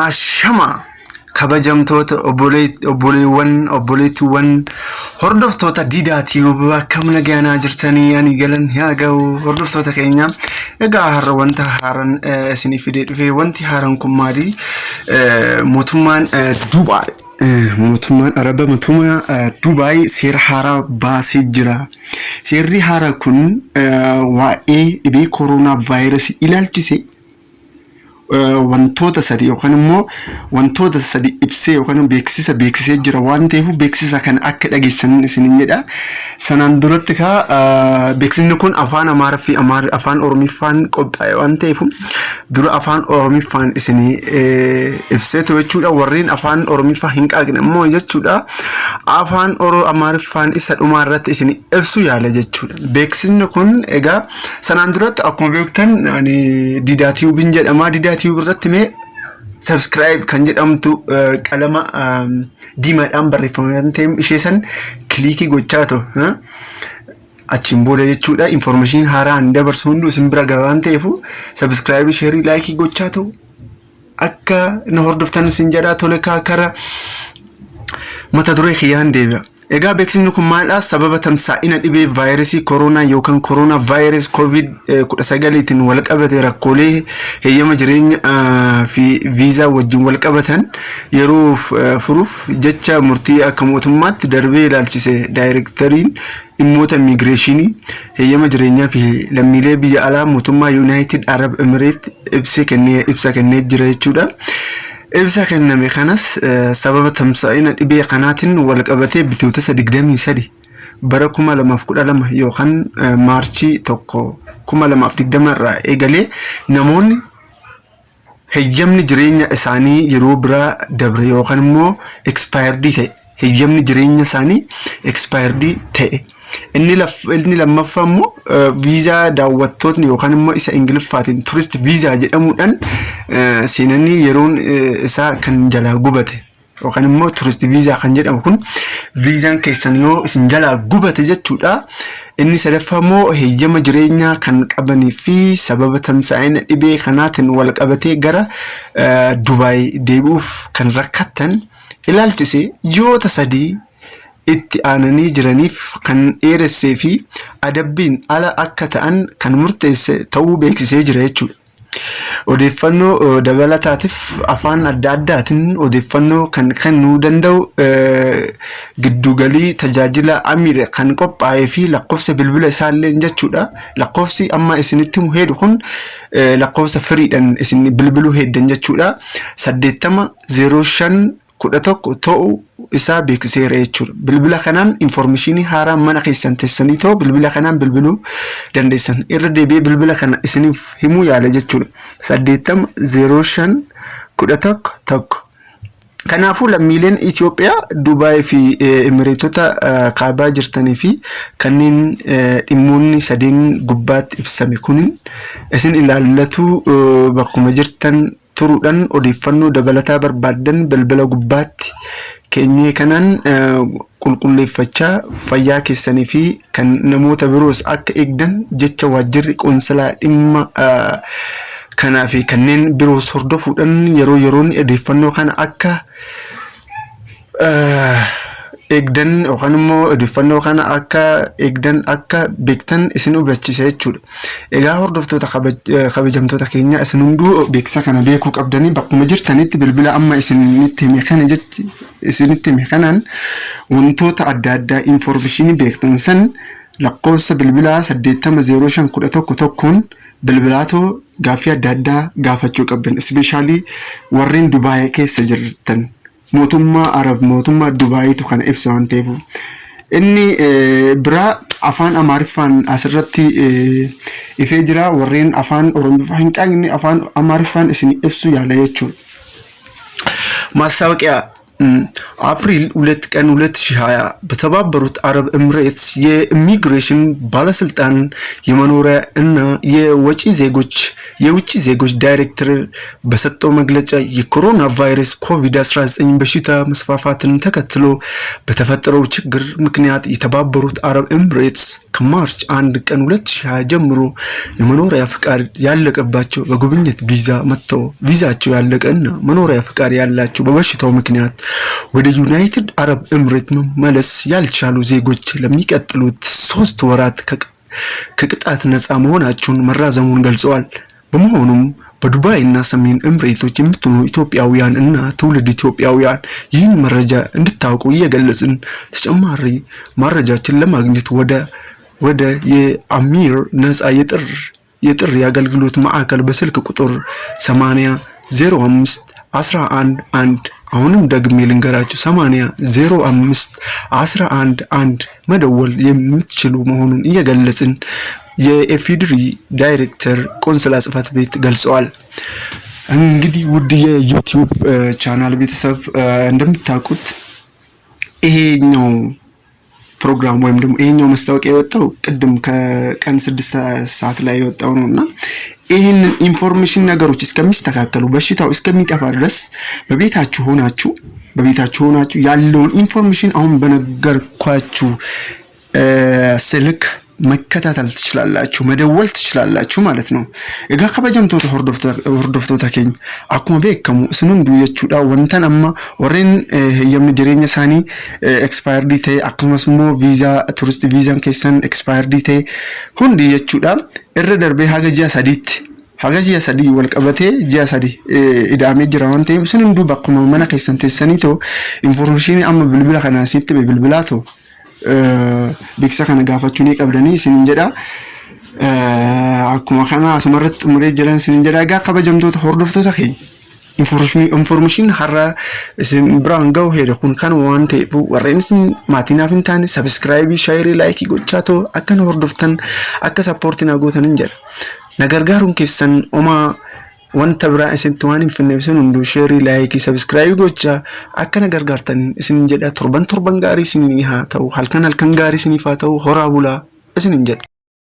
Ashama kabajamtoota obboleettiiwwan hordoftoota diidaatii akkam nagaanaa jirtanii ani galan yaa ga'u hordoftoota keenya egaa har'a wanta haaraan isinii fidee dhufe wanti haaraan kun maali mootummaan Dubaay Dubaay seera haaraa baasee jira. Seerri haaraa kun waa'ee dhibee kooroonaa vaayirasii ilaalchise wantoota sadii yookaan immoo wantoota sadii ibsee yookaan beeksisee jira waan ta'eef beeksisa kan akka dhageessan isiniin jedha. Sanaan duratti beeksisni kun afaan Amaaraa fi afaan Oromiffaan qophaa'e waan ta'eef dura afaan Oromiffaan isinii ibseetu jechuudha. Warreen afaan Oromiffaa hin qaaqne immoo jechuudha afaan Amaariffaan isa dhumaa irratti isinii ibsu yaala jechuudha. Beeksisni kun egaa sanaan duratti akkuma beektan ani diidaatii ubin jedhama. Diidaatii irratti mee subscribe kan jedhamtu qalama diimaadhaan barreeffamee ta'e ishee san kliikii gochaa ta'u achiin booda jechuudha. Information haaraan dabarsu hunduu isin bira gabaan ta'eef subscribe share like gochaa ta'u akka na hordoftan isin jedhaa tole kara mata duree kiyyaan deebi'a. Egaa beeksisni kun maalidha? Sababa tamsaa'ina dhibee vaayirasii kooroonaa yookaan kooroonaa vaayirasii COVID-19tiin wal qabate rakkoolee heeyyama jireenya fi viizaa wajjin wal qabatan yeroo furuuf jecha murtii akka mootummaatti darbee ilaalchise daayireekteriin dhimmoota immigireeshinii heeyyama jireenyaa fi lammiilee biyya alaa mootummaa United Arab Emirates ibsa kennee jira jechuudha. Ibsa kenname kanas sababa tamsaa'ina dhibee kanaatiin wal qabatee bitootessa 23 bara 2012 yookaan maarchii 1 2020 irraa eegalee namoonni heeyyamni jireenya isaanii yeroo biraa dabre yookaan immoo expired ta'e heeyyamni jireenya isaanii expired ta'e. Inni lammaffaa immoo viizaa daawwattootni yookaan immoo isa Ingiliffaatiin tourist viizaa jedhamuudhaan seenanii yeroon isaa kan jalaa gubate yookaan immoo tourist viizaa kan jedhamu kun viizaan keessan yoo isin jalaa gubate jechuudha. Inni sadaffaa immoo heeyyama jireenyaa kan qabanii fi sababa tamsaa'ina dhibee kanaatiin wal qabatee gara Dubaay deebi'uuf kan rakkatan ilaalchise ji'oota sadii itti aananii jiraniif kan dheeressee fi adabbiin ala akka ta'an kan murteesse ta'uu beeksisee jira jechuudha. Odeeffannoo dabalataatiif afaan adda addaatiin odeeffannoo kan kennuu danda'u giddugalii tajaajila Amiir kan qophaa'ee fi lakkoofsa bilbila isaallee jechuudha. Lakkoofsi amma isinitti heedu kun lakkoofsa firiidhaan isin bilbiluu heeddan jechuudha. 8005 11 ta'uu isaa beeksiseera jechuudha. Bilbila kanaan information haaraa mana keessan teessanii ta'u bilbila kanaan bilbiluu dandeessan. Irra deebi'ee bilbila kana isiniif himuu yaala jechuudha. 8005 11 Kanaafuu lammiileen Itoophiyaa Dubaay fi Emireetota kaabaa jirtanii fi kanneen dhimmoonni sadeen gubbaatti ibsame kun isin ilaallatu bakkuma jirtan turuudhaan odeeffannoo dabalataa barbaadan bilbila gubbaatti keenyee kanaan qulqulleeffachaa fayyaa keessanii fi kan namoota biroos akka eegdan jecha waajjirri qoonsilaa dhimma kanaa fi kanneen biroos hordofuudhaan yeroo yeroon odeeffannoo kana akka eegdan yookaan immoo odeeffannoo kana akka eegdan akka beektan isin hubachiisa jechuudha. Egaa hordoftoota kabajamtoota keenya isin hunduu beeksisa kana beekuu qabdanii bakkuma jirtanitti bilbila amma isinitti hime kanaan wantoota adda addaa information beektan san lakkoofsa bilbilaa 800511 bilbilaatoo gaaffii adda addaa gaafachuu qabdan. Especially warreen Dubaay keessa jirtan mootummaa Arab mootummaa Dubaayitu kana ibsa waan ta'eef inni biraa afaan Amaariffaan asirratti ifee jira. Warreen afaan Oromiffaa hin qaaqne afaan Amaariffaan isin ibsu yaala jechuudha. Maastaawoqiyaa አፕሪል 2 ቀን 2020 በተባበሩት አረብ ኤምሬትስ የኢሚግሬሽን ባለስልጣን የመኖሪያ እና የውጭ ዜጎች ዳይሬክተር በሰጠው መግለጫ የኮሮና ቫይረስ ኮቪድ-19 በሽታ መስፋፋትን ተከትሎ በተፈጠረው ችግር ምክንያት የተባበሩት አረብ ኤምሬትስ ከማርች 1 ቀን 2020 ጀምሮ የመኖሪያ ፍቃድ ያለቀባቸው በጉብኝት ቪዛ መጥተው ቪዛቸው ያለቀና መኖሪያ ፍቃድ ያላቸው በበሽታው ምክንያት ወደ ዩናይትድ አረብ ኤምሬት መመለስ ያልቻሉ ዜጎች ለሚቀጥሉት 3 ወራት ከቅጣት ነፃ መሆናቸውን መራዘሙን ገልጸዋል። በመሆኑም በዱባይ እና ሰሜን ኤምሬቶች የምትኖሩ ኢትዮጵያውያን እና ትውልድ ኢትዮጵያውያን ይህን መረጃ እንድታውቁ እየገለጽን ተጨማሪ መረጃችን ለማግኘት ወደ የአሚር ነፃ የጥሪ አገልግሎት ማዕከል በስልክ ቁጥር 800511 አሁንም ደግሜ ልንገራችሁ 800511 መደወል የምትችሉ መሆኑን እየገለጽን የኢፌዴሪ ዳይሬክተር ቆንስላ ጽሕፈት ቤት ገልጸዋል። እንግዲህ ውድ የዩቲዩብ ቻናል ቤተሰብ እንደምታውቁት ይሄኛው ፕሮግራም ወይም ደግሞ ይሄኛው ማስታወቂያ የወጣው ቅድም ከቀን 6 ሰዓት ላይ የወጣው ነውና ይሄን ኢንፎርሜሽን ነገሮች እስከሚስተካከሉ በሽታው እስከሚጠፋ ድረስ በቤታችሁ ሆናችሁ ያለውን ኢንፎርሜሽን አሁን በነገርኳችሁ ስልክ መከታተል ትችላላችሁ፣ መደወል ትችላላችሁ ማለት ነው። እጋ ከበጀምቶታ hordoftoota keenya akkuma beekamu isinundu jechuudha wantan amma warreen heeyyamni jireenya isaanii expired ta'e akkasumas immoo visa tourist visa keessan expired ta'e hundi jechuudha irra darbee haga ji'a 3 wal qabatee ji'a 3 ida'amee jira waan ta'eef isinundu bakkuma mana keessan teessanii too information amma bilbila kana sitti bilbilaa too beeksisa kana gaafachuun qabdanii isinin jedha akkuma kana asumarratti umuree jiran isinin jedha egaa kabajamtoota hordoftoota keenya information har'a isin biraan ga'u heera kun kan waan ta'eef warreen isin maatiinaaf hin taane subscribe share like gochaa too akka na hordoftan akka support na gootan jedha nagargaaruun keessan oma wanta biraa isintu waan hin finneef isin hundu share like subscribe gocha akka na gargaartan isin jedha torban gaarii isin haa ta'u halkan gaarii isiniif haa ta'u horaa bulaa isin jedha.